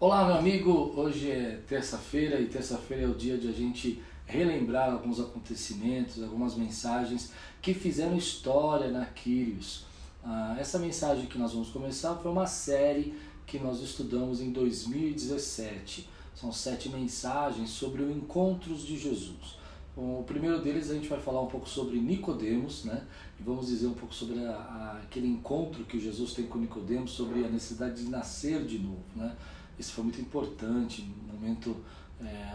Olá, meu amigo. Hoje é terça-feira e terça-feira é o dia de a gente relembrar alguns acontecimentos, algumas mensagens que fizeram história na Quírios. Essa mensagem que nós vamos começar foi uma série que nós estudamos em 2017. São 7 mensagens sobre o encontros de Jesus. O primeiro deles a gente vai falar um pouco sobre Nicodemos, né? E vamos dizer um pouco sobre aquele encontro que Jesus tem com Nicodemos, sobre a necessidade de nascer de novo, né? Isso foi muito importante,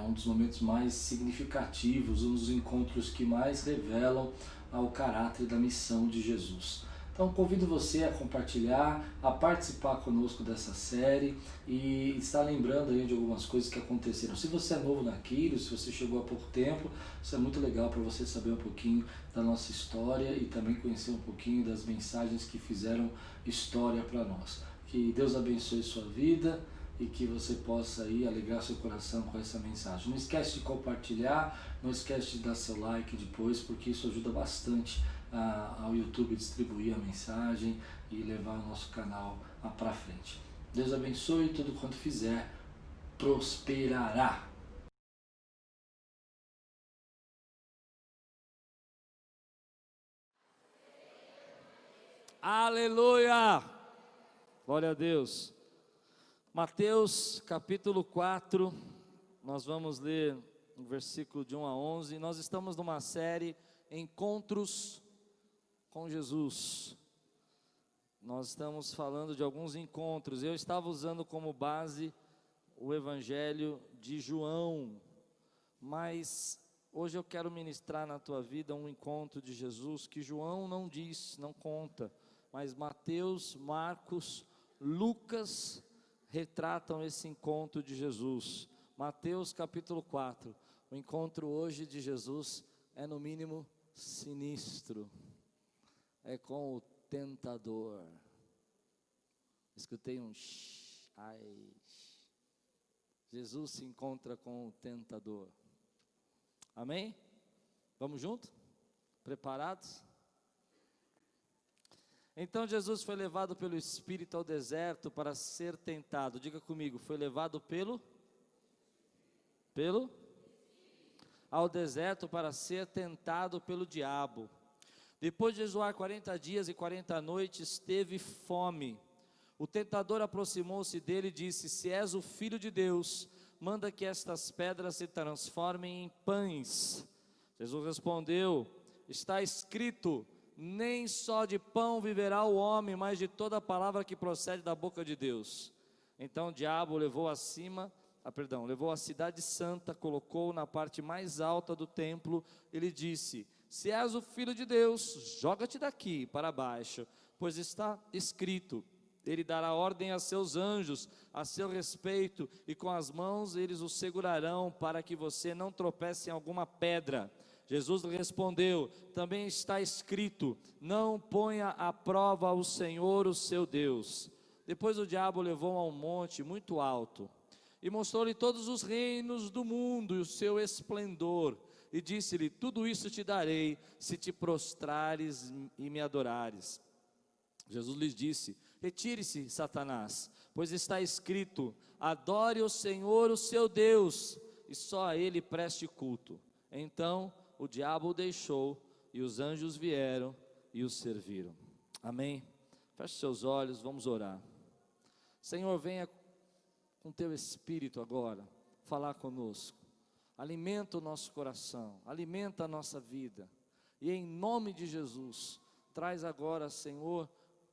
um dos momentos mais significativos, um dos encontros que mais revelam ao caráter da missão de Jesus. Então convido você a compartilhar, a participar conosco dessa série e estar lembrando aí de algumas coisas que aconteceram. Se você é novo naquilo, se você chegou há pouco tempo, isso é muito legal para você saber um pouquinho da nossa história e também conhecer um pouquinho das mensagens que fizeram história para nós. Que Deus abençoe sua vida e que você possa aí alegrar seu coração com essa mensagem. Não esquece de compartilhar, não esquece de dar seu like depois, porque isso ajuda bastante ao YouTube distribuir a mensagem e levar o nosso canal para frente. Deus abençoe, tudo quanto fizer prosperará. Aleluia! Glória a Deus. Mateus capítulo 4, nós vamos ler o versículo de 1 a 11. Nós estamos numa série Encontros com Jesus. Nós estamos falando de alguns encontros. Eu estava usando como base o Evangelho de João, mas hoje eu quero ministrar na tua vida um encontro de Jesus que João não diz, não conta, mas Mateus, Marcos, Lucas retratam esse encontro de Jesus. Mateus capítulo 4, o encontro hoje de Jesus é no mínimo sinistro, é com o tentador. Escutei um ai. Jesus se encontra com o tentador. Amém? Vamos junto? Preparados? Então Jesus foi levado pelo Espírito ao deserto para ser tentado. Diga comigo, foi levado pelo ao deserto para ser tentado pelo diabo. Depois de jejuar 40 dias e 40 noites, teve fome. O tentador aproximou-se dele e disse: Se és o Filho de Deus, manda que estas pedras se transformem em pães. Jesus respondeu: Está escrito: nem só de pão viverá o homem, mas de toda a palavra que procede da boca de Deus. Então o diabo levou a cidade santa, colocou-o na parte mais alta do templo e lhe disse: Se és o Filho de Deus, joga-te daqui para baixo, pois está escrito: Ele dará ordem a seus anjos a seu respeito, e com as mãos eles o segurarão, para que você não tropece em alguma pedra. Jesus lhe respondeu: Também está escrito: Não ponha à prova o Senhor, o seu Deus. Depois o diabo levou-o a um monte muito alto e mostrou-lhe todos os reinos do mundo e o seu esplendor, e disse-lhe: Tudo isso te darei, se te prostrares e me adorares. Jesus lhes disse: Retire-se, Satanás, pois está escrito: Adore o Senhor, o seu Deus, e só a ele preste culto. Então o diabo o deixou, e os anjos vieram e o serviram. Amém? Feche seus olhos, vamos orar. Senhor, venha com teu Espírito agora falar conosco. Alimenta o nosso coração, alimenta a nossa vida. E em nome de Jesus, traz agora, Senhor,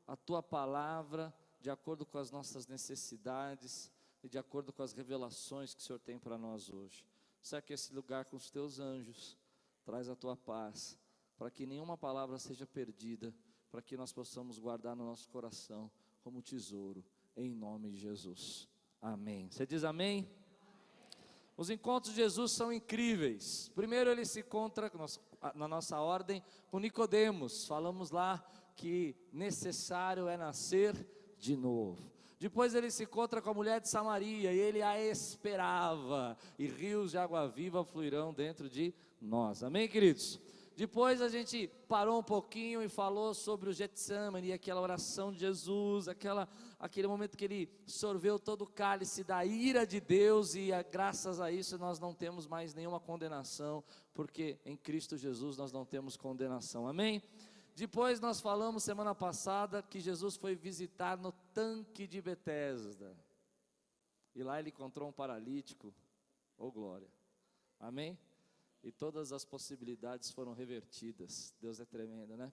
a tua palavra de acordo com as nossas necessidades e de acordo com as revelações que o Senhor tem para nós hoje. Cerca esse lugar com os teus anjos. Traz a tua paz, para que nenhuma palavra seja perdida, para que nós possamos guardar no nosso coração como tesouro, em nome de Jesus. Amém. Você diz amém? Os encontros de Jesus são incríveis. Primeiro ele se encontra, na nossa ordem, com Nicodemos. Falamos lá que necessário é nascer de novo. Depois ele se encontra com a mulher de Samaria, e ele a esperava, e rios de água viva fluirão dentro de nós. Amém, queridos? Depois a gente parou um pouquinho e falou sobre o Getsemane, aquela oração de Jesus, aquele momento que ele sorveu todo o cálice da ira de Deus, e graças a isso nós não temos mais nenhuma condenação, porque em Cristo Jesus nós não temos condenação, amém? Depois nós falamos semana passada que Jesus foi visitar no tanque de Betesda, e lá ele encontrou um paralítico, glória, amém? E todas as possibilidades foram revertidas. Deus é tremendo, né?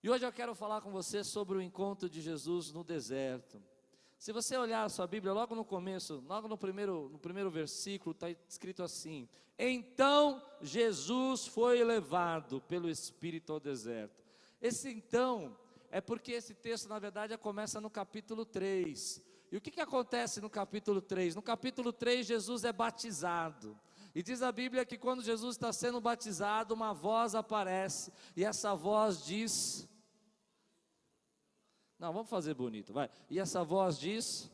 E hoje eu quero falar com você sobre o encontro de Jesus no deserto. Se você olhar a sua Bíblia, logo no começo, logo no primeiro versículo, está escrito assim: então Jesus foi levado pelo Espírito ao deserto. Esse então, é porque esse texto na verdade começa no capítulo 3. E o que acontece no capítulo 3? No capítulo 3 Jesus é batizado. E diz a Bíblia que quando Jesus está sendo batizado, uma voz aparece, e essa voz diz, não, vamos fazer bonito, vai, e essa voz diz,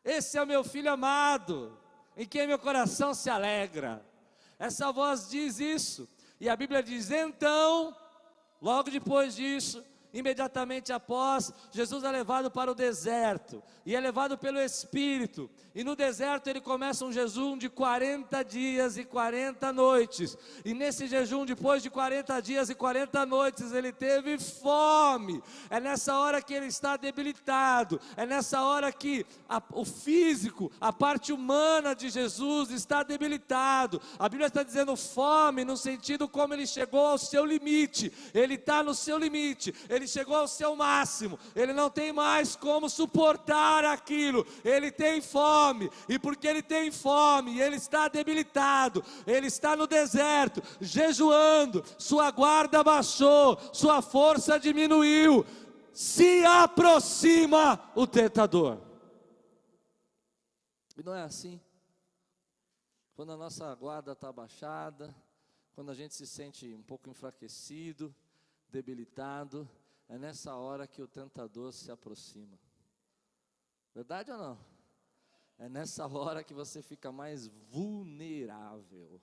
esse é o meu filho amado, em quem meu coração se alegra. Essa voz diz isso, e a Bíblia diz, então, logo depois disso, imediatamente após, Jesus é levado para o deserto, e é levado pelo Espírito, e no deserto ele começa um jejum de 40 dias e 40 noites, e nesse jejum, depois de 40 dias e 40 noites, ele teve fome. É nessa hora que ele está debilitado, é nessa hora que o físico, a parte humana de Jesus está debilitado. A Bíblia está dizendo fome, no sentido como ele chegou ao seu limite, ele está no seu limite, ele chegou ao seu máximo, ele não tem mais como suportar aquilo, ele tem fome, e porque ele tem fome, ele está debilitado, ele está no deserto, jejuando, sua guarda baixou, sua força diminuiu, se aproxima o tentador. E não é assim? Quando a nossa guarda está baixada, quando a gente se sente um pouco enfraquecido, debilitado, é nessa hora que o tentador se aproxima. Verdade ou não? É nessa hora que você fica mais vulnerável.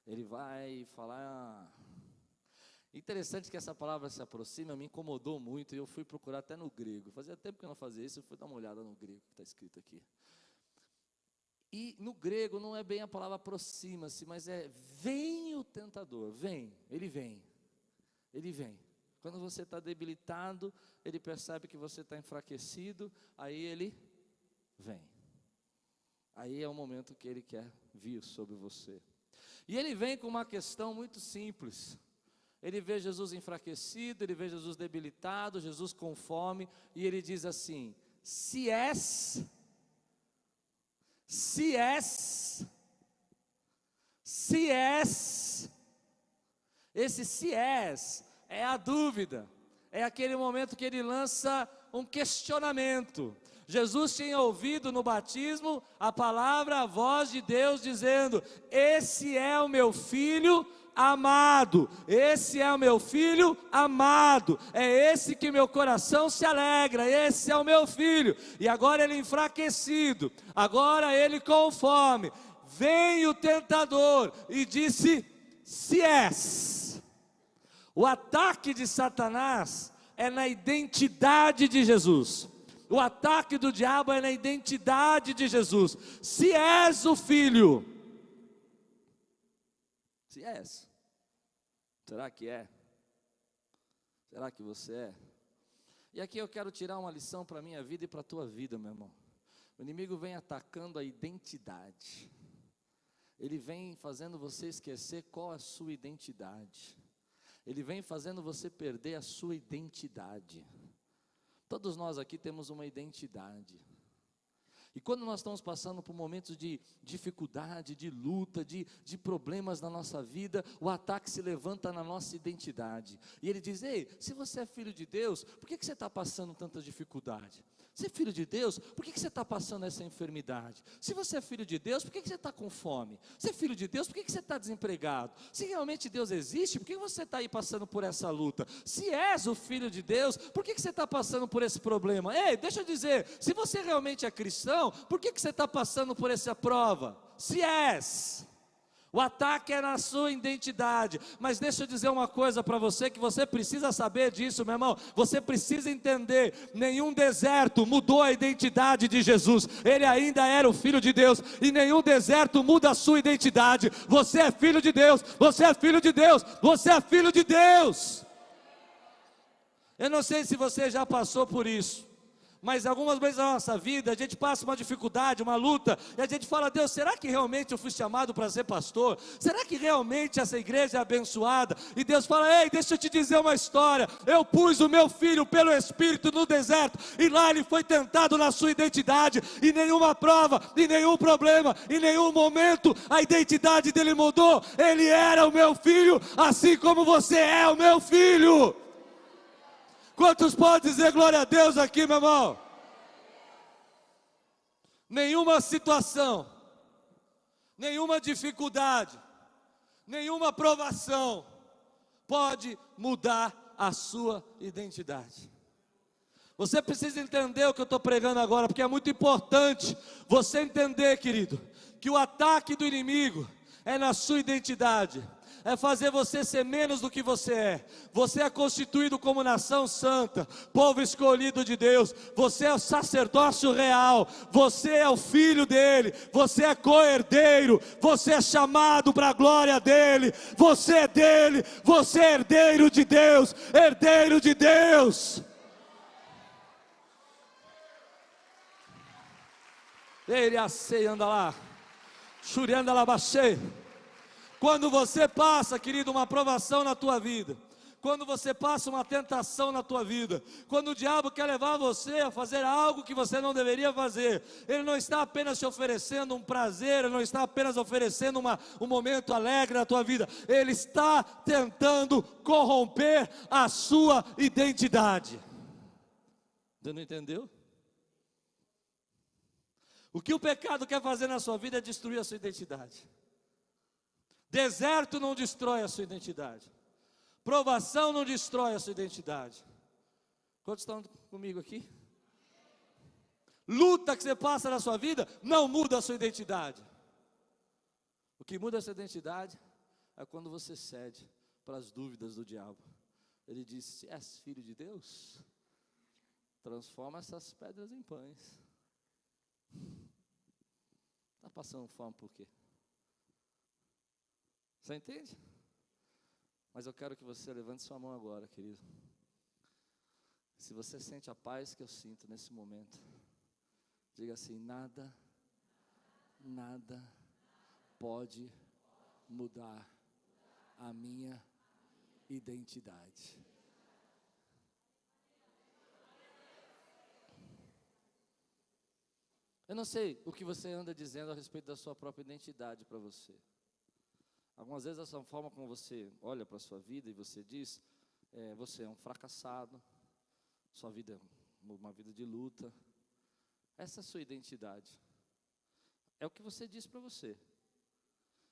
Ele vai falar. Interessante que essa palavra se aproxima, me incomodou muito, e eu fui procurar até no grego. Fazia tempo que eu não fazia isso, eu fui dar uma olhada no grego que está escrito aqui. E no grego não é bem a palavra aproxima-se, mas é vem o tentador, vem, ele vem, ele vem. Quando você está debilitado, ele percebe que você está enfraquecido, aí ele vem. Aí é o momento que ele quer vir sobre você. E ele vem com uma questão muito simples. Ele vê Jesus enfraquecido, ele vê Jesus debilitado, Jesus com fome, e ele diz assim: se és, esse se és é a dúvida, é aquele momento que ele lança um questionamento. Jesus tinha ouvido no batismo a palavra, a voz de Deus dizendo: esse é o meu filho amado, esse é o meu filho amado, é esse que meu coração se alegra, esse é o meu filho. E agora ele enfraquecido, agora ele com fome, vem o tentador e disse: se és. O ataque de Satanás é na identidade de Jesus. O ataque do diabo é na identidade de Jesus. Se és o filho, se és, será que é? Será que você é? E aqui eu quero tirar uma lição para a minha vida e para a tua vida, meu irmão. O inimigo vem atacando a identidade. Ele vem fazendo você esquecer qual é a sua identidade. Ele vem fazendo você perder a sua identidade. Todos nós aqui temos uma identidade. E quando nós estamos passando por momentos de dificuldade, de luta, de problemas na nossa vida, o ataque se levanta na nossa identidade. E ele diz: ei, se você é filho de Deus, por que você está passando tanta dificuldade? Se é filho de Deus, por que você está passando essa enfermidade? Se você é filho de Deus, por que você está com fome? Se é filho de Deus, por que você está desempregado? Se realmente Deus existe, por que você está aí passando por essa luta? Se és o filho de Deus, por que você está passando por esse problema? Ei, deixa eu dizer, se você realmente é cristão, Então, por que você está passando por essa prova? Se és. O ataque é na sua identidade, mas deixa eu dizer uma coisa para você, que você precisa saber disso, meu irmão. Você precisa entender, nenhum deserto mudou a identidade de Jesus. Ele ainda era o Filho de Deus, e nenhum deserto muda a sua identidade. Você é filho de Deus, você é filho de Deus, você é filho de Deus. Eu não sei se você já passou por isso, mas algumas vezes na nossa vida a gente passa uma dificuldade, uma luta, e a gente fala: Deus, será que realmente eu fui chamado para ser pastor? Será que realmente essa igreja é abençoada? E Deus fala: ei, deixa eu te dizer uma história. Eu pus o meu filho pelo Espírito no deserto, e lá ele foi tentado na sua identidade, e nenhuma prova, e nenhum problema, em nenhum momento a identidade dele mudou. Ele era o meu filho, assim como você é o meu filho. Quantos podem dizer glória a Deus aqui, meu irmão? Nenhuma situação, nenhuma dificuldade, nenhuma provação pode mudar a sua identidade. Você precisa entender o que eu estou pregando agora, porque é muito importante você entender, querido, que o ataque do inimigo é na sua identidade. É fazer você ser menos do que você é. Você é constituído como nação santa, povo escolhido de Deus. Você é o sacerdócio real. Você é o filho dele. Você é co-herdeiro. Você é chamado para a glória dele. Você é dele. Você é herdeiro de Deus. Herdeiro de Deus. Ele acei, anda lá. Churianda lá, baixei. Quando você passa, querido, uma provação na tua vida, quando você passa uma tentação na tua vida, quando o diabo quer levar você a fazer algo que você não deveria fazer, ele não está apenas te oferecendo um prazer, ele não está apenas oferecendo um momento alegre na tua vida, ele está tentando corromper a sua identidade. Você não entendeu? O que o pecado quer fazer na sua vida é destruir a sua identidade. Deserto não destrói a sua identidade. Provação não destrói a sua identidade. Quantos estão comigo aqui? Luta que você passa na sua vida não muda a sua identidade. O que muda a sua identidade é quando você cede para as dúvidas do diabo. Ele diz: se és filho de Deus, transforma essas pedras em pães. Está passando fome por quê? Você entende? Mas eu quero que você levante sua mão agora, querido. Se você sente a paz que eu sinto nesse momento, diga assim: nada pode mudar a minha identidade. Eu não sei o que você anda dizendo a respeito da sua própria identidade para você. Algumas vezes essa forma como você olha para a sua vida e você diz, você é um fracassado, sua vida é uma vida de luta. Essa é a sua identidade. É o que você diz para você.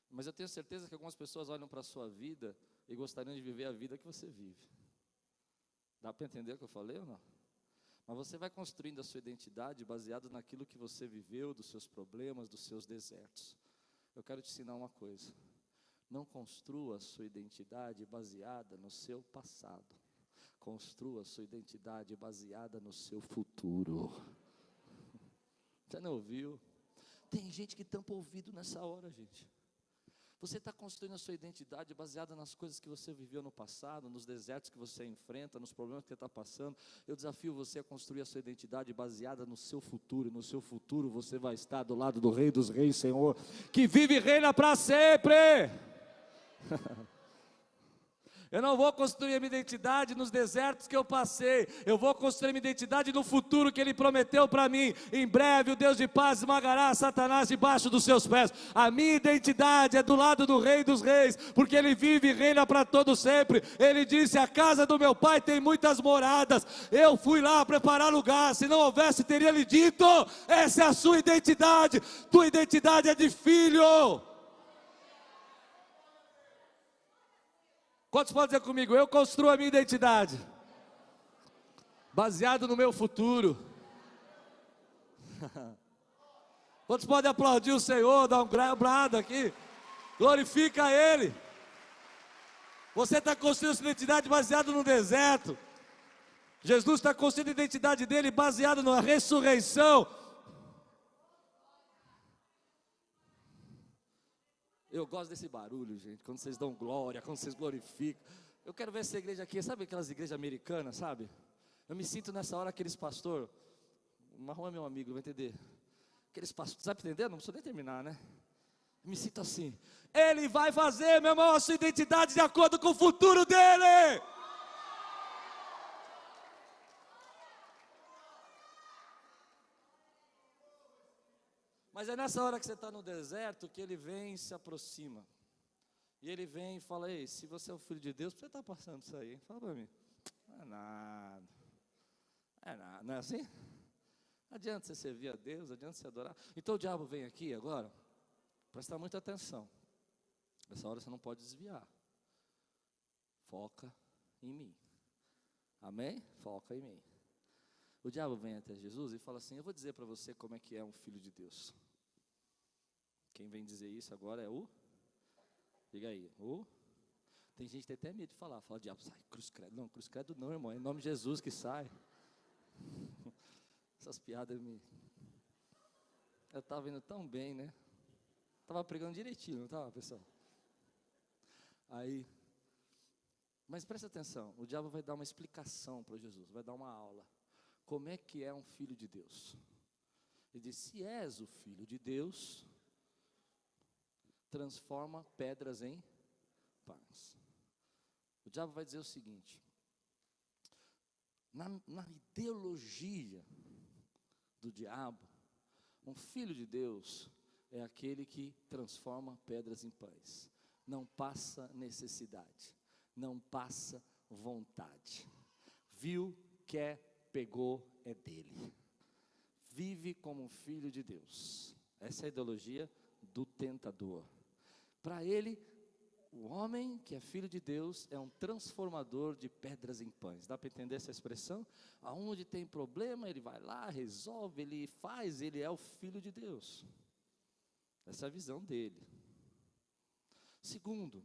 Mas eu tenho certeza que algumas pessoas olham para a sua vida e gostariam de viver a vida que você vive. Dá para entender o que eu falei ou não? Mas você vai construindo a sua identidade baseado naquilo que você viveu, dos seus problemas, dos seus desertos. Eu quero te ensinar uma coisa. Não construa a sua identidade baseada no seu passado. Construa a sua identidade baseada no seu futuro. Você não ouviu? Tem gente que tampa o ouvido nessa hora, gente. Você está construindo a sua identidade baseada nas coisas que você viveu no passado, nos desertos que você enfrenta, nos problemas que você está passando. Eu desafio você a construir a sua identidade baseada no seu futuro. No seu futuro você vai estar do lado do Rei dos Reis, Senhor, que vive e reina para sempre. Eu não vou construir a minha identidade nos desertos que eu passei. Eu vou construir a minha identidade no futuro que Ele prometeu para mim. Em breve o Deus de paz esmagará Satanás debaixo dos seus pés. A minha identidade é do lado do Rei dos Reis, porque Ele vive e reina para todo sempre. Ele disse: a casa do meu pai tem muitas moradas. Eu fui lá preparar lugar. Se não houvesse, teria lhe dito. Essa é a sua identidade. Tua identidade é de filho. Quantos podem dizer comigo? Eu construo a minha identidade baseado no meu futuro. Quantos podem aplaudir o Senhor, dar um brado aqui? Glorifica Ele. Você está construindo sua identidade baseada no deserto. Jesus está construindo a identidade dele baseada na ressurreição. Eu gosto desse barulho, gente, quando vocês dão glória, quando vocês glorificam. Eu quero ver essa igreja aqui, sabe aquelas igrejas americanas, sabe? Eu me sinto nessa hora aqueles pastor, o Marrom é meu amigo, vai entender. Aqueles pastores, sabe entender? Não preciso nem terminar, né? Eu me sinto assim. Ele vai fazer, meu irmão, a sua identidade de acordo com o futuro dele. Mas é nessa hora que você está no deserto que ele vem e se aproxima. E ele vem e fala: ei, se você é o filho de Deus, por que você está passando isso aí? Fala para mim. Não é nada. É nada, não é assim? Não adianta você servir a Deus, adianta você adorar. Então o diabo vem aqui agora, presta muita atenção. Nessa hora você não pode desviar. Foca em mim. Amém? Foca em mim. O diabo vem até Jesus e fala assim: eu vou dizer para você como é que é um filho de Deus. Quem vem dizer isso agora é o... Diga aí, tem gente que tem até medo de falar. Fala: diabo, sai, cruz credo. Não, cruz credo não, irmão, é em nome de Jesus que sai. Essas piadas eu estava indo tão bem, né? Estava pregando direitinho, não estava, pessoal? Aí, mas presta atenção, o diabo vai dar uma explicação para Jesus, vai dar uma aula. Como é que é um filho de Deus? Ele diz: se és o filho de Deus, transforma pedras em pães. O diabo vai dizer o seguinte: na ideologia do diabo, um filho de Deus é aquele que transforma pedras em pães. Não passa necessidade, não passa vontade. Viu, quer, pegou, é dele. Vive como um filho de Deus. Essa é a ideologia do tentador. Para ele, o homem que é filho de Deus é um transformador de pedras em pães. Dá para entender essa expressão? Aonde tem problema, ele vai lá, resolve, ele faz, ele é o filho de Deus. Essa é a visão dele. Segundo,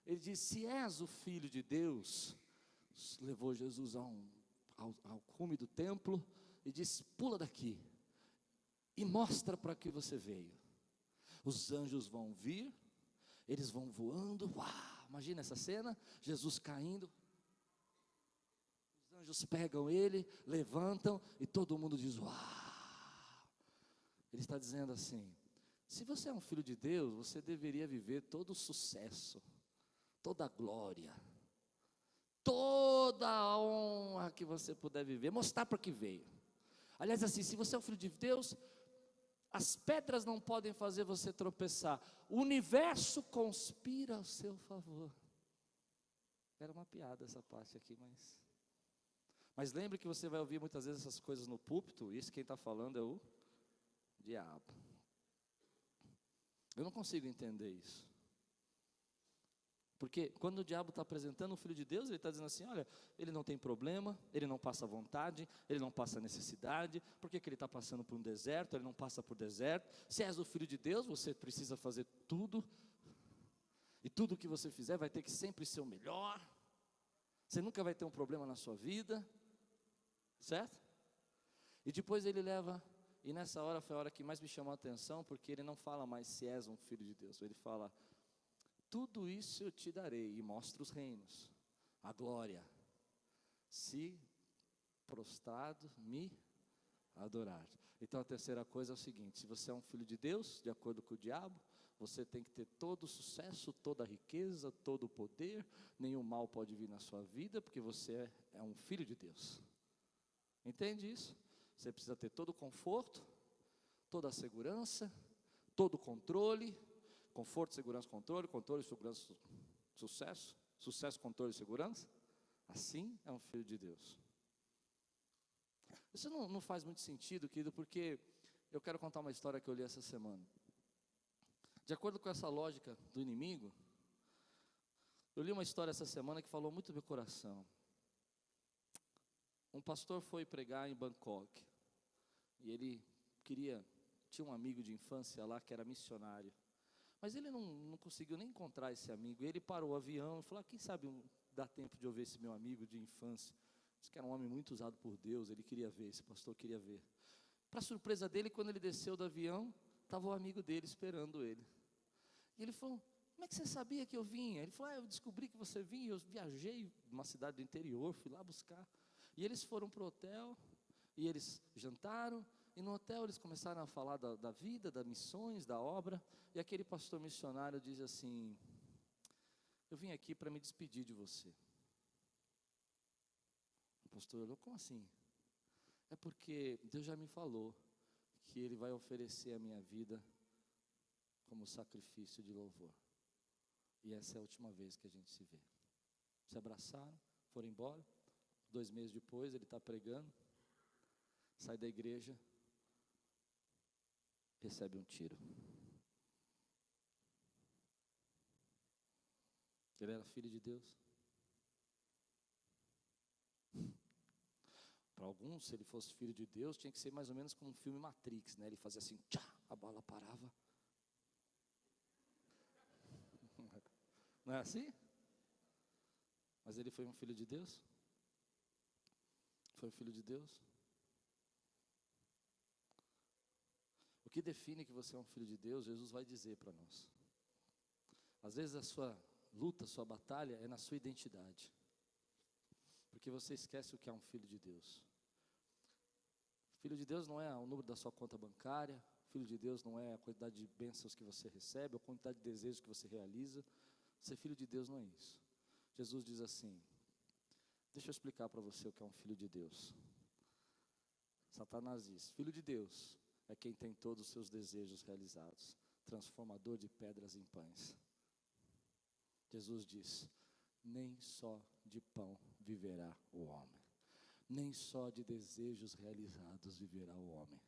ele diz: se és o filho de Deus, levou Jesus ao cume do templo e disse: pula daqui e mostra para que você veio. Os anjos vão vir, eles vão voando. Uau, imagina essa cena, Jesus caindo, os anjos pegam ele, levantam e todo mundo diz: uau. Ele está dizendo assim: se você é um filho de Deus, você deveria viver todo o sucesso, toda a glória, toda a honra que você puder viver, mostrar para que veio. Aliás, assim, se você é um filho de Deus, as pedras não podem fazer você tropeçar, o universo conspira ao seu favor. Era uma piada essa parte aqui, mas lembre que você vai ouvir muitas vezes essas coisas no púlpito, e isso quem está falando é o diabo. Eu não consigo entender isso. Porque quando o diabo está apresentando o Filho de Deus, ele está dizendo assim: olha, ele não tem problema, ele não passa vontade, ele não passa necessidade. Por que ele está passando por um deserto? Ele não passa por deserto. Se és o Filho de Deus, você precisa fazer tudo, e tudo que você fizer vai ter que sempre ser o melhor. Você nunca vai ter um problema na sua vida, certo? E depois ele leva, e nessa hora foi a hora que mais me chamou a atenção, porque ele não fala mais se és um filho de Deus, ele fala: tudo isso eu te darei, e mostra os reinos, a glória, se prostrado me adorar. Então a terceira coisa é o seguinte: se você é um filho de Deus, de acordo com o diabo, você tem que ter todo o sucesso, toda a riqueza, todo o poder, nenhum mal pode vir na sua vida, porque você é um filho de Deus. Entende isso? Você precisa ter todo o conforto, toda a segurança, todo o controle. Conforto, segurança, controle, segurança, sucesso, controle e segurança. Assim é um filho de Deus. Isso não faz muito sentido, querido, porque eu quero contar uma história que eu li essa semana. De acordo com essa lógica do inimigo, eu li uma história essa semana que falou muito do meu coração. Um pastor foi pregar em Bangkok, e ele queria tinha um amigo de infância lá que era missionário. Mas ele não conseguiu nem encontrar esse amigo. Ele parou o avião e falou, quem sabe dá tempo de eu ver esse meu amigo de infância. Disse que era um homem muito usado por Deus, ele queria ver, esse pastor queria ver. Para surpresa dele, quando ele desceu do avião, estava o amigo dele esperando ele. E ele falou, como é que você sabia que eu vinha? Ele falou, eu descobri que você vinha, eu viajei numa cidade do interior, fui lá buscar. E eles foram para o hotel, e eles jantaram, e no hotel eles começaram a falar da vida, das missões, da obra, e aquele pastor missionário diz assim, eu vim aqui para me despedir de você. O pastor olhou, como assim? É porque Deus já me falou que Ele vai oferecer a minha vida como sacrifício de louvor. E essa é a última vez que a gente se vê. Se abraçaram, foram embora. 2 meses depois, ele está pregando, sai da igreja, recebe um tiro. Ele era filho de Deus. Para alguns, se ele fosse filho de Deus, tinha que ser mais ou menos como um filme Matrix, né? Ele fazia assim, tchá, a bala parava. Não é assim? Mas ele foi um filho de Deus? Foi um filho de Deus? O que define que você é um filho de Deus, Jesus vai dizer para nós. Às vezes a sua luta, a sua batalha é na sua identidade. Porque você esquece o que é um filho de Deus. Filho de Deus não é o número da sua conta bancária. Filho de Deus não é a quantidade de bênçãos que você recebe, a quantidade de desejos que você realiza. Ser filho de Deus não é isso. Jesus diz assim, deixa eu explicar para você o que é um filho de Deus. Satanás diz, filho de Deus é quem tem todos os seus desejos realizados, transformador de pedras em pães. Jesus diz, nem só de pão viverá o homem, nem só de desejos realizados viverá o homem,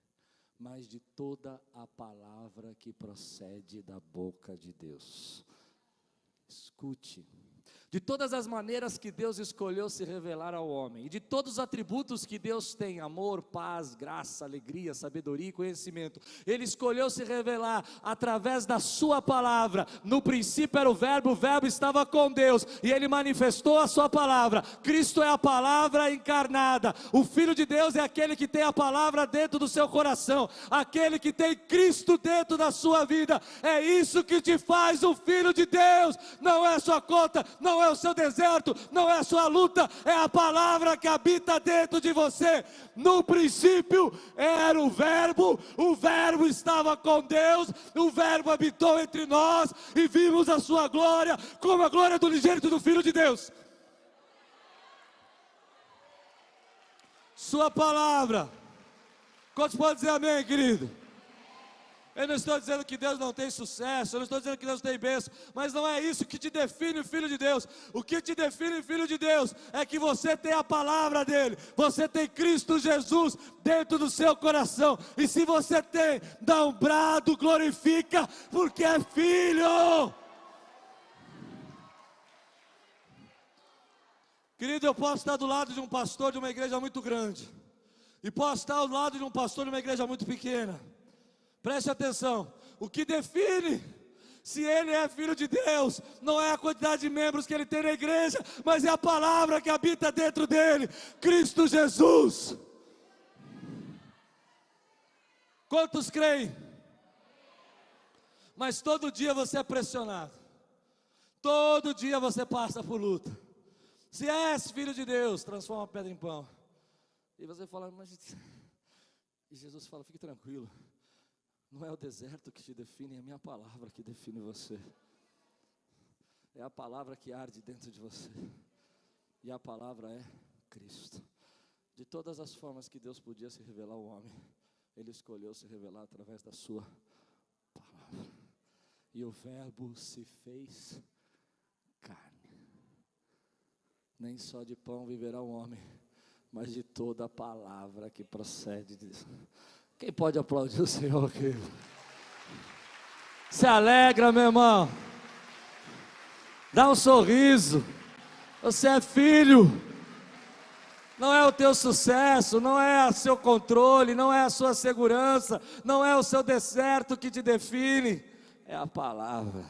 mas de toda a palavra que procede da boca de Deus. Escute, de todas as maneiras que Deus escolheu se revelar ao homem, e de todos os atributos que Deus tem, amor, paz, graça, alegria, sabedoria e conhecimento, Ele escolheu se revelar através da sua palavra. No princípio era o verbo estava com Deus, e Ele manifestou a sua palavra. Cristo é a palavra encarnada. O Filho de Deus é aquele que tem a palavra dentro do seu coração, aquele que tem Cristo dentro da sua vida. É isso que te faz um filho de Deus. Não é a sua conta, não é o seu deserto, não é a sua luta, é a palavra que habita dentro de você. No princípio era o verbo estava com Deus, o verbo habitou entre nós, e vimos a sua glória, como a glória do unigênito do Filho de Deus. Sua palavra. Quantos podem dizer amém, querido? Eu não estou dizendo que Deus não tem sucesso, eu não estou dizendo que Deus tem bênção, mas não é isso que te define filho de Deus. O que te define filho de Deus é que você tem a palavra dele, você tem Cristo Jesus dentro do seu coração, e se você tem, dá um brado, glorifica, porque é filho. Querido, eu posso estar do lado de um pastor de uma igreja muito grande, e posso estar ao lado de um pastor de uma igreja muito pequena. Preste atenção, o que define se ele é filho de Deus não é a quantidade de membros que ele tem na igreja, mas é a palavra que habita dentro dele, Cristo Jesus. Quantos creem? Mas todo dia você é pressionado, todo dia você passa por luta. Se és filho de Deus, transforma a pedra em pão. E você fala, mas... E Jesus fala, fique tranquilo. Não é o deserto que te define, é a minha palavra que define você. É a palavra que arde dentro de você. E a palavra é Cristo. De todas as formas que Deus podia se revelar ao homem, Ele escolheu se revelar através da sua palavra. E o verbo se fez carne. Nem só de pão viverá o homem, mas de toda a palavra que procede de Deus. Quem pode aplaudir o Senhor aqui? Se alegra, meu irmão. Dá um sorriso. Você é filho. Não é o teu sucesso, não é o seu controle, não é a sua segurança, não é o seu deserto que te define, é a palavra.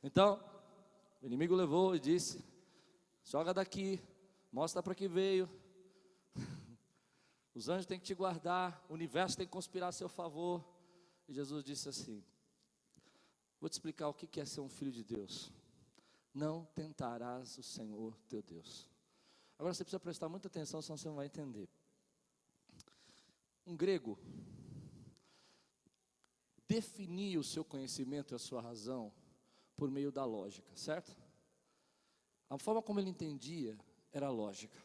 Então, o inimigo levou e disse: joga daqui, mostra para que veio. Os anjos têm que te guardar, o universo tem que conspirar a seu favor. E Jesus disse assim: vou te explicar o que é ser um filho de Deus. Não tentarás o Senhor teu Deus. Agora você precisa prestar muita atenção, senão você não vai entender. Um grego definia o seu conhecimento e a sua razão por meio da lógica, certo? A forma como ele entendia era lógica.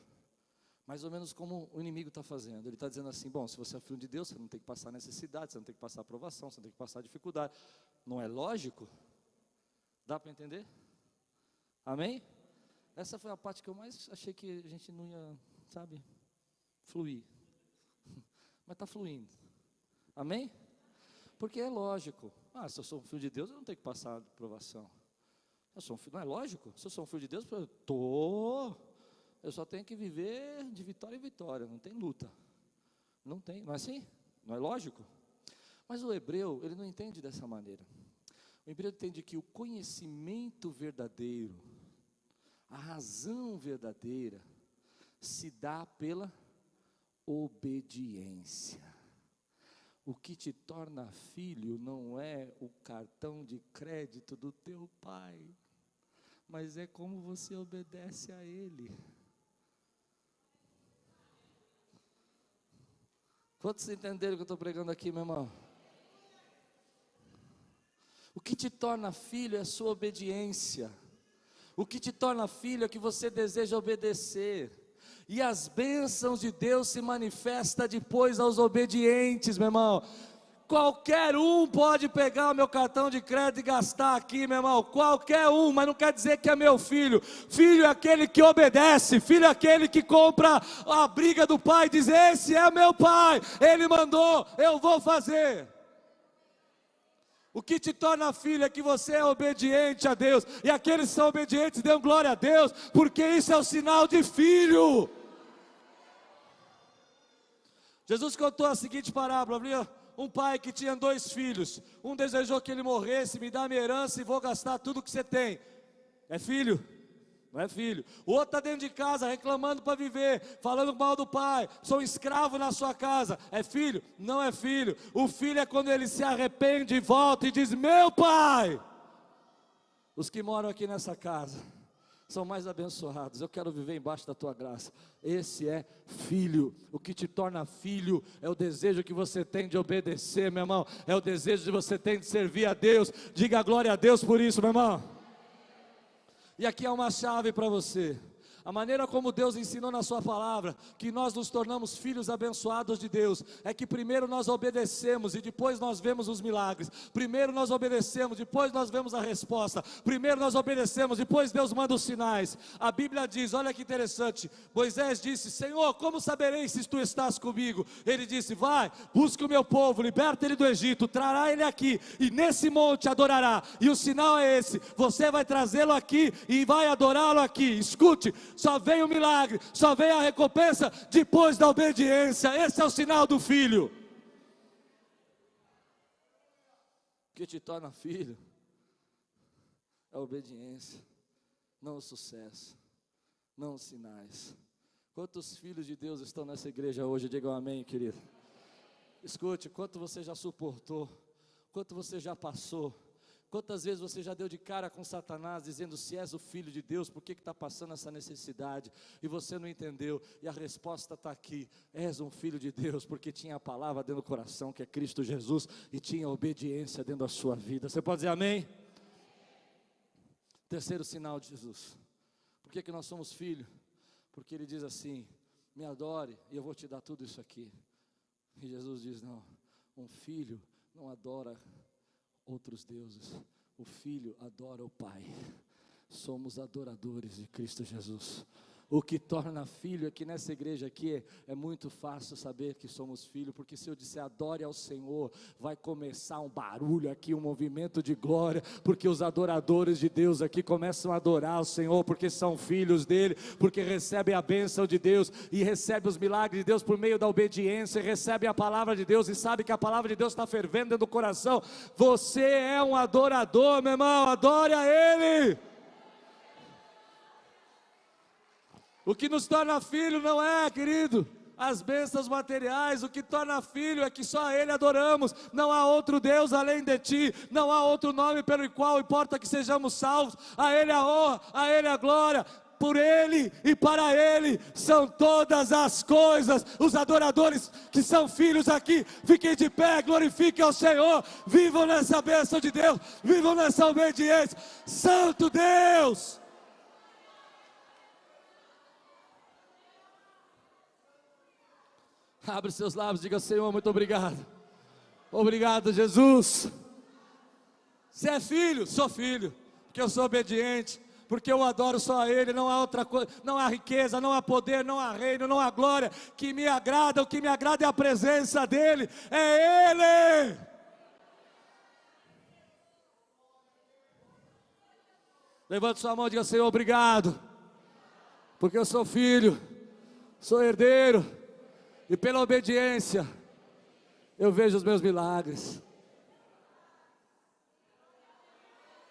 Mais ou menos como o inimigo está fazendo. Ele está dizendo assim: bom, se você é filho de Deus, você não tem que passar necessidade, você não tem que passar aprovação, você não tem que passar dificuldade. Não é lógico? Dá para entender? Amém? Essa foi a parte que eu mais achei que a gente não ia, sabe, fluir. Mas está fluindo. Amém? Porque é lógico. Se eu sou um filho de Deus, eu não tenho que passar aprovação. Não é lógico? Se eu sou um filho de Deus, eu só tenho que viver de vitória em vitória, não tem luta. Não tem, não é assim? Não é lógico? Mas o hebreu, ele não entende dessa maneira. O hebreu entende que o conhecimento verdadeiro, a razão verdadeira, se dá pela obediência. O que te torna filho não é o cartão de crédito do teu pai, mas é como você obedece a ele. Quantos entenderam o que eu estou pregando aqui, meu irmão? O que te torna filho é a sua obediência. O que te torna filho é que você deseja obedecer. E as bênçãos de Deus se manifestam depois aos obedientes, meu irmão. Qualquer um pode pegar o meu cartão de crédito e gastar aqui, meu irmão. Qualquer um, mas não quer dizer que é meu filho. Filho é aquele que obedece. Filho é aquele que compra a briga do pai e diz: esse é meu pai, ele mandou, eu vou fazer. O que te torna filho é que você é obediente a Deus. E aqueles que são obedientes, dêem glória a Deus, porque isso é o sinal de filho. Jesus contou a seguinte parábola, viu? Um pai que tinha 2 filhos. Um desejou que ele morresse: me dá minha herança e vou gastar tudo que você tem. É filho? Não é filho. O outro está dentro de casa reclamando para viver, falando mal do pai: sou escravo na sua casa. É filho? Não é filho. O filho é quando ele se arrepende e volta e diz: meu pai. Os que moram aqui nessa casa são mais abençoados. Eu quero viver embaixo da tua graça. Esse é filho. O que te torna filho é o desejo que você tem de obedecer, meu irmão. É o desejo que você tem de servir a Deus. Diga glória a Deus por isso, meu irmão. E aqui é uma chave para você. A maneira como Deus ensinou na sua palavra que nós nos tornamos filhos abençoados de Deus é que primeiro nós obedecemos e depois nós vemos os milagres. Primeiro nós obedecemos, depois nós vemos a resposta. Primeiro nós obedecemos, depois Deus manda os sinais. A Bíblia diz, olha que interessante, Moisés disse: Senhor, como saberei se tu estás comigo? Ele disse: vai, busca o meu povo, liberta ele do Egito, trará ele aqui e nesse monte adorará. E o sinal é esse: você vai trazê-lo aqui e vai adorá-lo aqui. Escute, só vem o milagre, só vem a recompensa depois da obediência. Esse é o sinal do filho. O que te torna filho é a obediência, não o sucesso, não os sinais. Quantos filhos de Deus estão nessa igreja hoje? Digam amém, querido. Escute, quanto você já suportou, quanto você já passou. Quantas vezes você já deu de cara com Satanás, dizendo: se és o filho de Deus, por que está passando essa necessidade? E você não entendeu, e a resposta está aqui: és um filho de Deus, porque tinha a palavra dentro do coração, que é Cristo Jesus, e tinha obediência dentro da sua vida. Você pode dizer amém? Terceiro sinal de Jesus. Por que nós somos filhos? Porque ele diz assim: me adore e eu vou te dar tudo isso aqui. E Jesus diz: não, um filho não adora outros deuses, o filho adora o pai. Somos adoradores de Cristo Jesus. O que torna filho, aqui nessa igreja aqui, é muito fácil saber que somos filhos, porque se eu disser adore ao Senhor, vai começar um barulho aqui, um movimento de glória, porque os adoradores de Deus aqui começam a adorar o Senhor, porque são filhos dele, porque recebem a bênção de Deus, e recebem os milagres de Deus por meio da obediência, e recebem a palavra de Deus, e sabe que a palavra de Deus está fervendo dentro do coração. Você é um adorador, meu irmão, adore a Ele. O que nos torna filho não é, querido, as bênçãos materiais. O que torna filho é que só a Ele adoramos. Não há outro Deus além de Ti. Não há outro nome pelo qual importa que sejamos salvos. A Ele a honra, a Ele a glória. Por Ele e para Ele são todas as coisas. Os adoradores que são filhos aqui, fiquem de pé, glorifiquem ao Senhor. Vivam nessa bênção de Deus, vivam nessa obediência. Santo Deus! Abre seus lábios, diga: Senhor, muito obrigado. Obrigado, Jesus. Você é filho? Sou filho, porque eu sou obediente, porque eu adoro só a Ele. Não há outra coisa, não há riqueza, não há poder, não há reino, não há glória que me agrada. O que me agrada é a presença dEle, é Ele. Levante sua mão e diga: Senhor, obrigado, porque eu sou filho, sou herdeiro, e pela obediência eu vejo os meus milagres.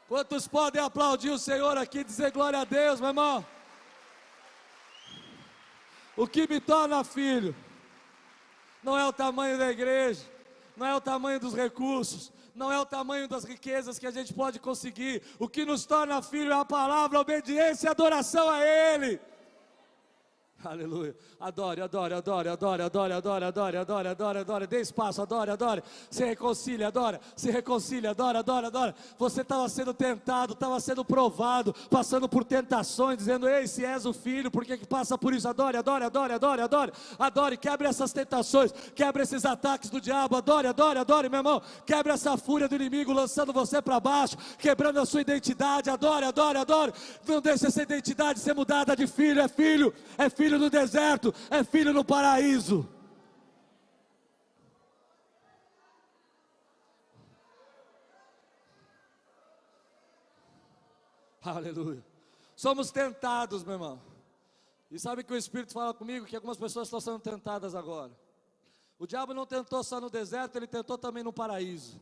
Quantos podem aplaudir o Senhor aqui e dizer glória a Deus, meu irmão? O que me torna filho não é o tamanho da igreja, não é o tamanho dos recursos, não é o tamanho das riquezas que a gente pode conseguir. O que nos torna filho é a palavra, a obediência e a adoração a Ele. Aleluia. Adore, adore, adore, adore, adore, adore, adore, adore, adore, adore. Dê espaço, adore, adore. Se reconcilia, adora, se reconcilia, adora, adora, adora. Você estava sendo tentado, estava sendo provado, passando por tentações, dizendo: ei, se és o filho, por que passa por isso? Adore, adore, adore, adore, adore. Adore, quebre essas tentações, quebre esses ataques do diabo. Adore, adore, adore, meu irmão. Quebre essa fúria do inimigo, lançando você para baixo, quebrando a sua identidade. Adore, adore, adore. Não deixe essa identidade ser mudada de filho. É filho, é filho no deserto, é filho no paraíso. Aleluia. Somos tentados, meu irmão. E sabe que o Espírito fala comigo que algumas pessoas estão sendo tentadas agora. O diabo não tentou só no deserto, ele tentou também no paraíso.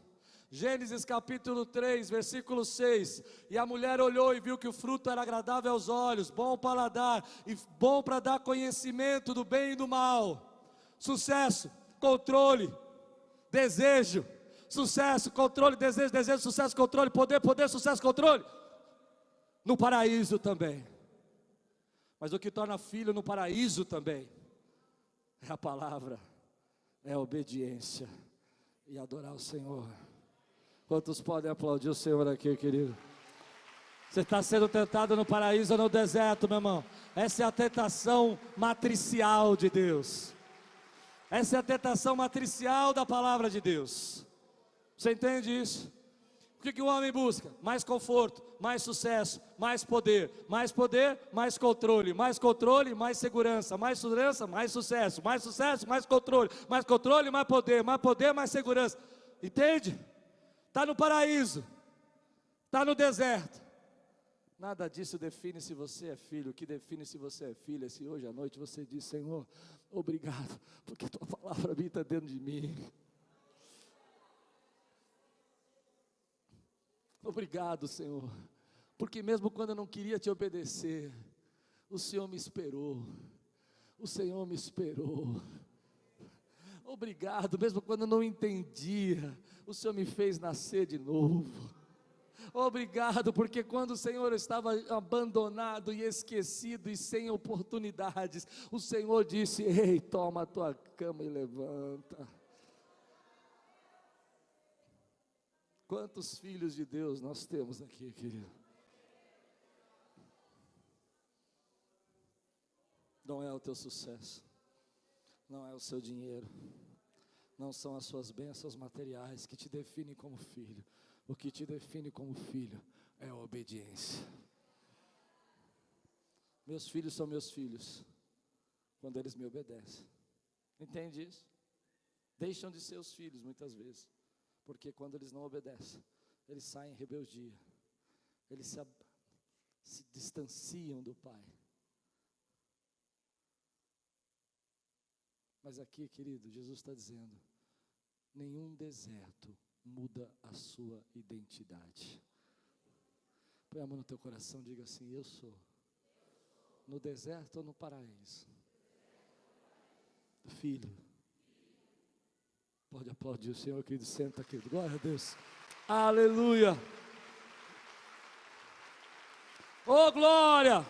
Gênesis capítulo 3, versículo 6. E a mulher olhou e viu que o fruto era agradável aos olhos, bom ao paladar e bom para dar conhecimento do bem e do mal. Sucesso, controle, desejo. Sucesso, controle, desejo, desejo, sucesso, controle, poder, poder, sucesso, controle. No paraíso também. Mas o que torna filho no paraíso também é a palavra, é a obediência e adorar o Senhor. Quantos podem aplaudir o Senhor aqui, querido? Você está sendo tentado no paraíso ou no deserto, meu irmão? Essa é a tentação matricial de Deus. Essa é a tentação matricial da palavra de Deus. Você entende isso? O que o homem busca? Mais conforto, mais sucesso, mais poder, mais controle, mais controle, mais segurança, mais sucesso, mais controle, mais poder, mais segurança. Entende? Está no paraíso, está no deserto. Nada disso define se você é filho. O que define se você é filho é se hoje à noite você diz: Senhor, obrigado, porque tua palavra habita dentro de mim. Obrigado, Senhor, porque mesmo quando eu não queria te obedecer, o Senhor me esperou. O Senhor me esperou. Obrigado, mesmo quando eu não entendia, o Senhor me fez nascer de novo. Obrigado, porque quando o Senhor estava abandonado e esquecido e sem oportunidades, o Senhor disse: ei, toma a tua cama e levanta. Quantos filhos de Deus nós temos aqui, querido? Não é o teu sucesso, não é o seu dinheiro, não são as suas bênçãos materiais que te definem como filho. O que te define como filho é a obediência. Meus filhos são meus filhos quando eles me obedecem. Entende isso? Deixam de ser os filhos muitas vezes, porque quando eles não obedecem, eles saem em rebeldia, eles se distanciam do Pai. Mas aqui, querido, Jesus está dizendo: nenhum deserto muda a sua identidade. Põe a mão no teu coração, diga assim: eu sou. No deserto ou no paraíso? Filho. Pode aplaudir o Senhor, querido. Senta, querido. Glória a Deus. Aleluia. Oh, glória.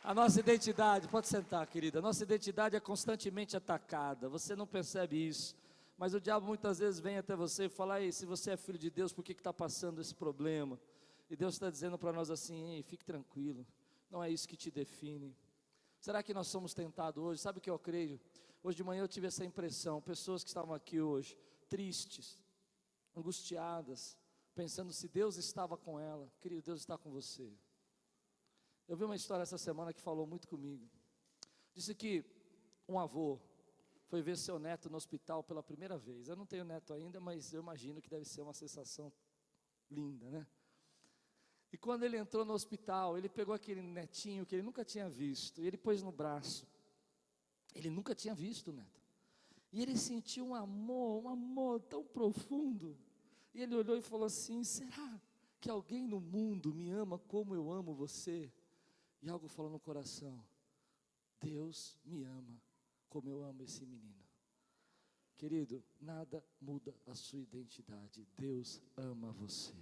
A nossa identidade, pode sentar, querida. A nossa identidade é constantemente atacada. Você não percebe isso, mas o diabo muitas vezes vem até você e fala: ei, se você é filho de Deus, por que está passando esse problema? E Deus está dizendo para nós assim: ei, fique tranquilo, não é isso que te define. Será que nós somos tentados hoje? Sabe o que eu creio? Hoje de manhã eu tive essa impressão, pessoas que estavam aqui hoje, tristes, angustiadas, pensando se Deus estava com ela. Querido, Deus está com você. Eu vi uma história essa semana que falou muito comigo. Disse que um avô foi ver seu neto no hospital pela primeira vez. Eu não tenho neto ainda, mas eu imagino que deve ser uma sensação linda, né? E quando ele entrou no hospital, ele pegou aquele netinho que ele nunca tinha visto, e ele pôs no braço. Ele nunca tinha visto o neto. E ele sentiu um amor tão profundo. E ele olhou e falou assim: será que alguém no mundo me ama como eu amo você? E algo falou no coração: Deus me ama como eu amo esse menino. Querido, nada muda a sua identidade. Deus ama você.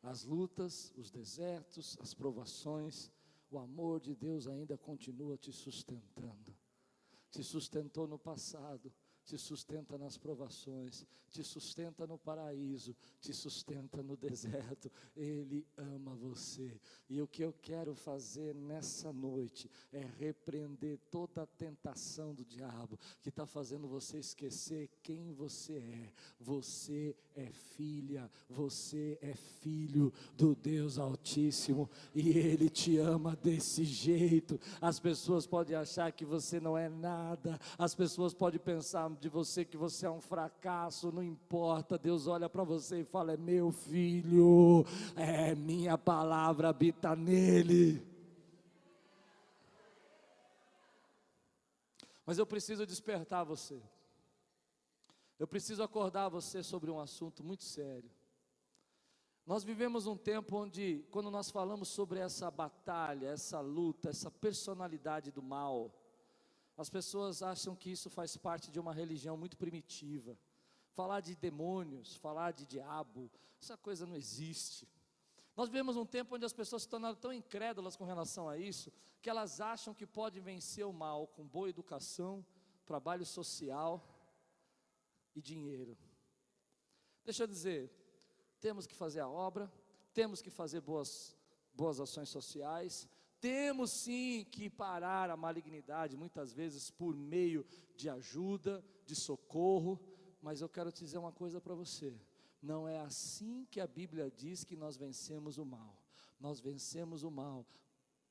As lutas, os desertos, as provações, o amor de Deus ainda continua te sustentando. Te sustentou no passado, te sustenta nas provações, te sustenta no paraíso, te sustenta no deserto. Ele ama você. E o que eu quero fazer nessa noite é repreender toda a tentação do diabo que está fazendo você esquecer quem você é. Você é filha, você é filho do Deus Altíssimo, e Ele te ama desse jeito. As pessoas podem achar que você não é nada, as pessoas podem pensar de você que você é um fracasso, não importa. Deus olha para você e fala: é meu filho, é minha palavra habita nele. Mas eu preciso despertar você, eu preciso acordar você sobre um assunto muito sério. Nós vivemos um tempo onde, quando nós falamos sobre essa batalha, essa luta, essa personalidade do mal, as pessoas acham que isso faz parte de uma religião muito primitiva. Falar de demônios, falar de diabo, essa coisa não existe. Nós vivemos um tempo onde as pessoas se tornaram tão incrédulas com relação a isso, que elas acham que podem vencer o mal com boa educação, trabalho social e dinheiro. Deixa eu dizer, temos que fazer a obra, temos que fazer boas ações sociais, temos sim que parar a malignidade, muitas vezes por meio de ajuda, de socorro, mas eu quero te dizer uma coisa para você: não é assim que a Bíblia diz que nós vencemos o mal. Nós vencemos o mal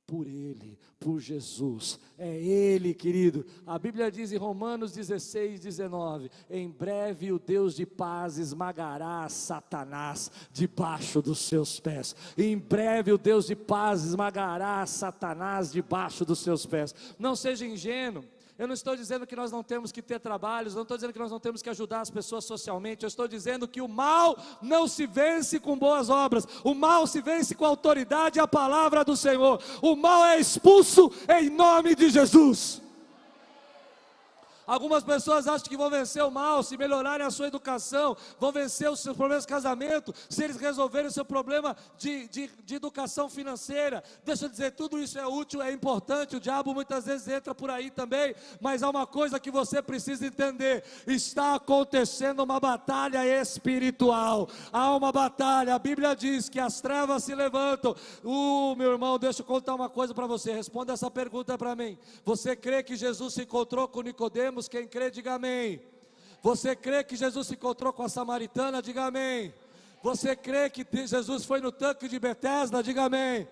por Ele, por Jesus. É Ele, querido. A Bíblia diz em Romanos 16:19: em breve o Deus de paz esmagará Satanás debaixo dos seus pés. Em breve o Deus de paz esmagará Satanás debaixo dos seus pés. Não seja ingênuo. Eu não estou dizendo que nós não temos que ter trabalhos, não estou dizendo que nós não temos que ajudar as pessoas socialmente. Eu estou dizendo que o mal não se vence com boas obras. O mal se vence com a autoridade e a palavra do Senhor. O mal é expulso em nome de Jesus. Algumas pessoas acham que vão vencer o mal se melhorarem a sua educação, vão vencer os seus problemas de casamento, se eles resolverem o seu problema de educação financeira. Deixa eu dizer, tudo isso é útil, é importante, o diabo muitas vezes entra por aí também, mas há uma coisa que você precisa entender: está acontecendo uma batalha espiritual, há uma batalha. A Bíblia diz que as trevas se levantam. Meu irmão, deixa eu contar uma coisa para você, responda essa pergunta para mim: você crê que Jesus se encontrou com Nicodemo? Quem crê, diga amém. Você crê que Jesus se encontrou com a samaritana? Diga amém. Você crê que Jesus foi no tanque de Betesda? Diga amém.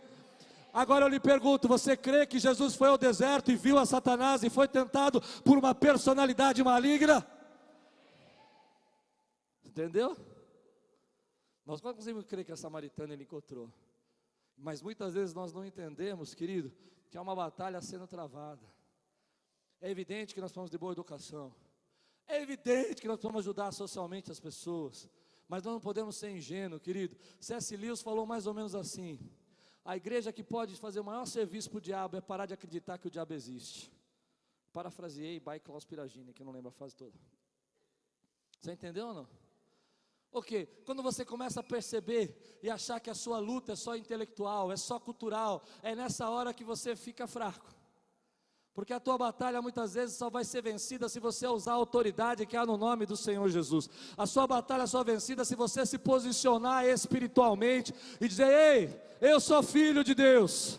Agora eu lhe pergunto, você crê que Jesus foi ao deserto e viu a Satanás e foi tentado por uma personalidade maligna? Entendeu? Nós conseguimos crer que a samaritana ele encontrou. Mas muitas vezes nós não entendemos, querido, que há uma batalha sendo travada. É evidente que nós precisamos de boa educação. É evidente que nós precisamos ajudar socialmente as pessoas. Mas nós não podemos ser ingênuos, querido. C.S. Lewis falou mais ou menos assim: a igreja que pode fazer o maior serviço para o diabo é parar de acreditar que o diabo existe. Parafraseei by Klaus Piragini, que eu não lembro a frase toda. Você entendeu ou não? O quê? Quando você começa a perceber e achar que a sua luta é só intelectual, é só cultural, é nessa hora que você fica fraco. Porque a tua batalha muitas vezes só vai ser vencida se você usar a autoridade que há no nome do Senhor Jesus. A sua batalha só é vencida se você se posicionar espiritualmente e dizer: ei, eu sou filho de Deus.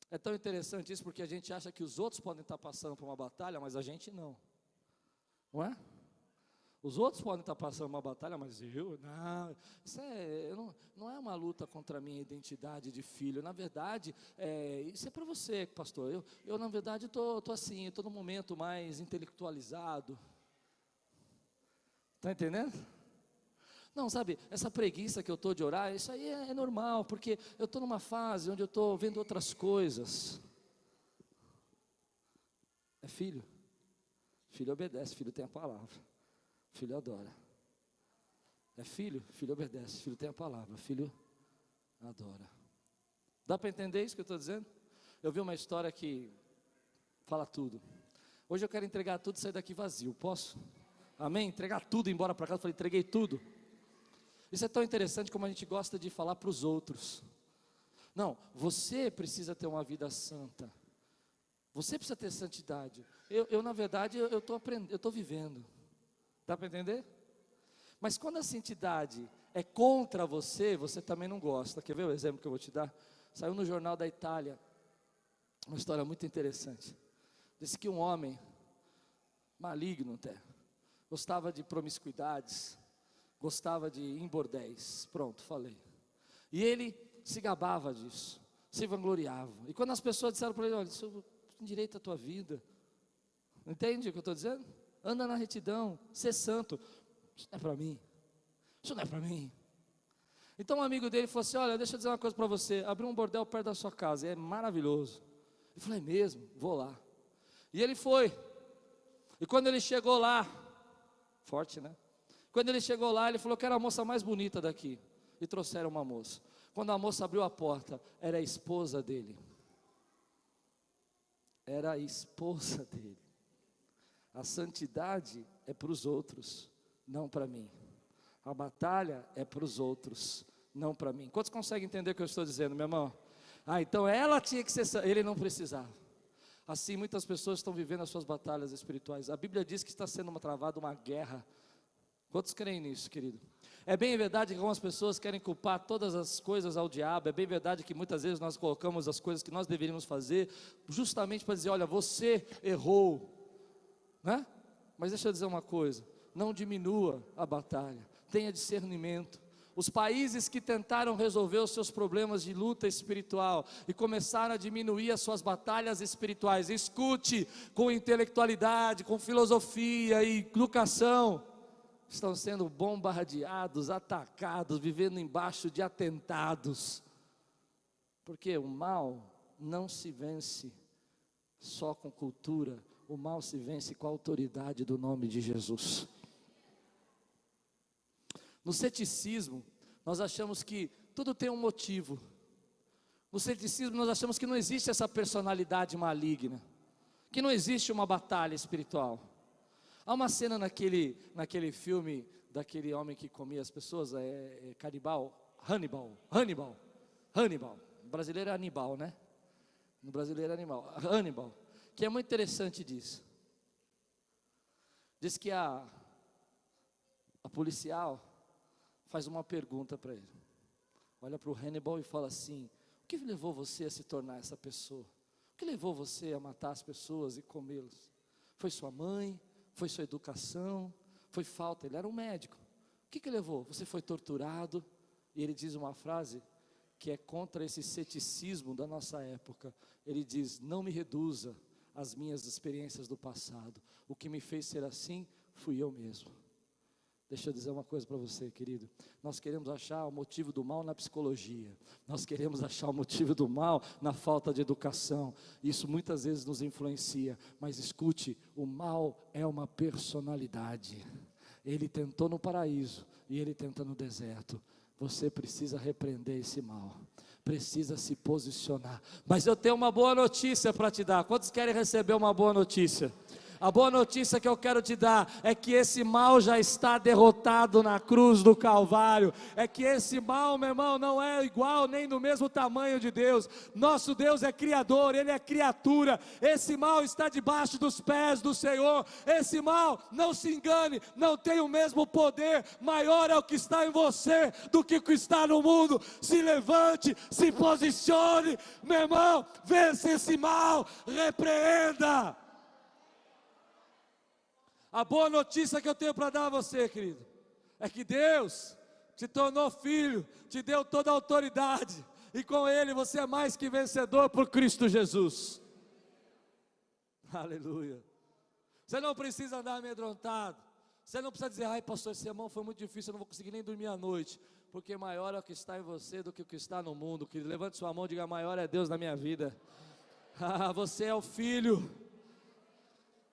É tão interessante isso, porque a gente acha que os outros podem estar passando por uma batalha, mas a gente não. Não é? Os outros podem estar passando uma batalha, mas eu, não, não é uma luta contra a minha identidade de filho. Na verdade, isso é para você, pastor. Eu na verdade, estou assim, estou num momento mais intelectualizado. Está entendendo? Não, sabe, essa preguiça que eu estou de orar, isso aí é normal, porque eu estou numa fase onde eu estou vendo outras coisas. É filho? Filho obedece, filho tem a palavra. Filho adora. É filho? Filho obedece, filho tem a palavra, filho adora. Dá para entender isso que eu estou dizendo? Eu vi uma história que fala tudo. Hoje eu quero entregar tudo e sair daqui vazio, posso? Amém? Entregar tudo e ir embora para casa. Eu falei, entreguei tudo. Isso é tão interessante como a gente gosta de falar para os outros. Não, você precisa ter uma vida santa. Você precisa ter santidade. Na verdade, eu estou aprendendo, eu estou vivendo. Dá para entender? Mas quando a santidade é contra você, você também não gosta. Quer ver o exemplo que eu vou te dar? Saiu no jornal da Itália uma história muito interessante. Disse que um homem maligno até, gostava de promiscuidades, gostava de ir em bordéis. Pronto, falei. E ele se gabava disso, se vangloriava. E quando as pessoas disseram para ele: olha, isso tem direito à tua vida. Entende o que eu estou dizendo? Anda na retidão, ser santo. Isso não é para mim. Isso não é para mim. Então um amigo dele falou assim: olha, deixa eu dizer uma coisa para você. Abriu um bordel perto da sua casa, é maravilhoso. Ele falou: é mesmo? Vou lá. E ele foi. E quando ele chegou lá, forte, né? Quando ele chegou lá, ele falou que era a moça mais bonita daqui. E trouxeram uma moça. Quando a moça abriu a porta, era a esposa dele. Era a esposa dele. A santidade é para os outros, não para mim. A batalha é para os outros, não para mim. Quantos conseguem entender o que eu estou dizendo, meu irmão? Então ela tinha que ser, ele não precisava. Assim muitas pessoas estão vivendo as suas batalhas espirituais. A Bíblia diz que está sendo travada uma guerra. Quantos creem nisso, querido? É bem verdade que algumas pessoas querem culpar todas as coisas ao diabo. É bem verdade que muitas vezes nós colocamos as coisas que nós deveríamos fazer justamente para dizer: olha, você errou, né? Mas deixa eu dizer uma coisa: não diminua a batalha, tenha discernimento. Os países que tentaram resolver os seus problemas de luta espiritual e começaram a diminuir as suas batalhas espirituais, escute, com intelectualidade, com filosofia e educação, estão sendo bombardeados, atacados, vivendo embaixo de atentados. Porque o mal não se vence só com cultura, o mal se vence com a autoridade do nome de Jesus. No ceticismo, nós achamos que tudo tem um motivo. No ceticismo, nós achamos que não existe essa personalidade maligna, que não existe uma batalha espiritual. Há uma cena naquele filme, daquele homem que comia as pessoas, Hannibal. O brasileiro é Aníbal, né? No brasileiro é animal, Hannibal, que é muito interessante disso. Diz que a policial faz uma pergunta para ele. Olha para o Hannibal e fala assim: o que levou você a se tornar essa pessoa? O que levou você a matar as pessoas e comê-las? Foi sua mãe? Foi sua educação? Foi falta? Ele era um médico. O que levou? Você foi torturado? E ele diz uma frase que é contra esse ceticismo da nossa época. Ele diz: não me reduza às minhas experiências do passado. O que me fez ser assim, fui eu mesmo. Deixa eu dizer uma coisa para você, querido. Nós queremos achar o motivo do mal na psicologia. Nós queremos achar o motivo do mal na falta de educação. Isso muitas vezes nos influencia. Mas escute, o mal é uma personalidade. Ele tentou no paraíso e ele tenta no deserto. Você precisa repreender esse mal. Precisa se posicionar. Mas eu tenho uma boa notícia para te dar. Quantos querem receber uma boa notícia? A boa notícia que eu quero te dar é que esse mal já está derrotado na cruz do Calvário. É que esse mal, meu irmão, não é igual nem do mesmo tamanho de Deus. Nosso Deus é criador, Ele é criatura. Esse mal está debaixo dos pés do Senhor. Esse mal, não se engane, não tem o mesmo poder. Maior é o que está em você do que o que está no mundo. Se levante, se posicione, meu irmão, vença esse mal, repreenda. A boa notícia que eu tenho para dar a você, querido, é que Deus te tornou filho, te deu toda a autoridade, e com Ele você é mais que vencedor por Cristo Jesus. Aleluia. Você não precisa andar amedrontado. Você não precisa dizer: ai pastor, esse sermão foi muito difícil, eu não vou conseguir nem dormir à noite. Porque maior é o que está em você do que o que está no mundo. Querido, levante sua mão e diga: maior é Deus na minha vida. Você é o filho.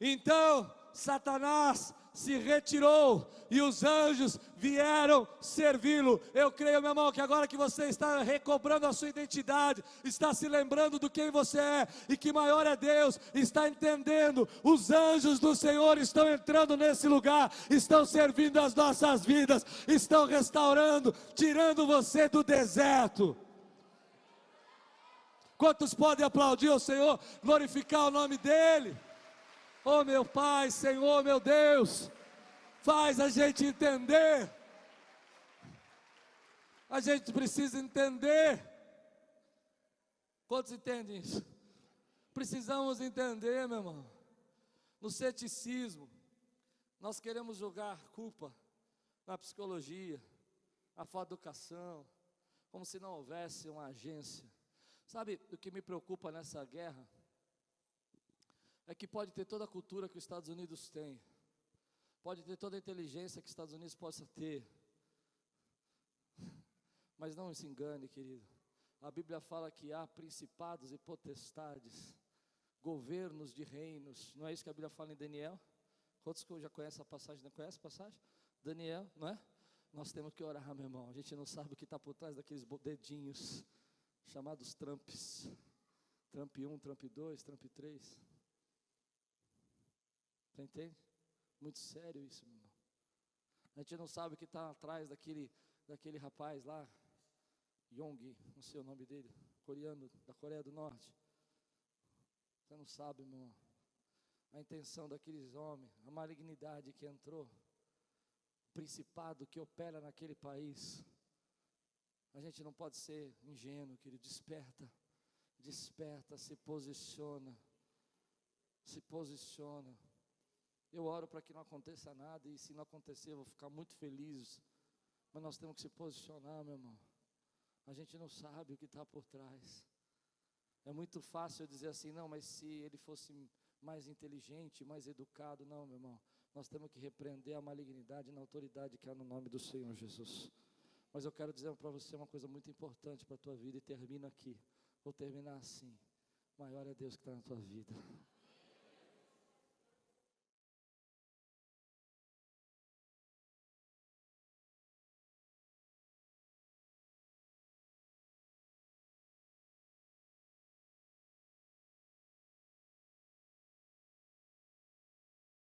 Então Satanás se retirou e os anjos vieram servi-lo. Eu creio, meu irmão, que agora que você está recobrando a sua identidade, está se lembrando do quem você é e que maior é Deus, está entendendo, os anjos do Senhor estão entrando nesse lugar, estão servindo as nossas vidas, estão restaurando, tirando você do deserto. Quantos podem aplaudir ao Senhor, glorificar o nome dEle? Oh meu Pai, Senhor, meu Deus, faz a gente entender. A gente precisa entender. Quantos entendem isso? Precisamos entender, meu irmão. No ceticismo, nós queremos jogar culpa na psicologia, na falta de educação, como se não houvesse uma agência. Sabe o que me preocupa nessa guerra? É que pode ter toda a cultura que os Estados Unidos têm, pode ter toda a inteligência que os Estados Unidos possa ter, mas não se engane, querido. A Bíblia fala que há principados e potestades, governos de reinos. Não é isso que a Bíblia fala em Daniel? Quantos que já conhecem a passagem? Não conhece a passagem? Daniel, não é? Nós temos que orar, meu irmão. A gente não sabe o que está por trás daqueles dedinhos chamados Trumps. Trump 1, Trump 2, Trump 3. Você entende? Muito sério isso, meu irmão. A gente não sabe o que está atrás daquele rapaz lá, Yong, não sei o nome dele, coreano, da Coreia do Norte. Você não sabe, meu irmão, a intenção daqueles homens, a malignidade que entrou, o principado que opera naquele país. A gente não pode ser ingênuo, querido. Desperta, se posiciona. Eu oro para que não aconteça nada, e se não acontecer eu vou ficar muito feliz, mas nós temos que se posicionar, meu irmão. A gente não sabe o que está por trás. É muito fácil eu dizer assim: não, mas se ele fosse mais inteligente, mais educado. Não, meu irmão, nós temos que repreender a malignidade na autoridade que há no nome do Senhor Jesus. Mas eu quero dizer para você uma coisa muito importante para a tua vida, e termino aqui. Vou terminar assim: maior é Deus que está na tua vida.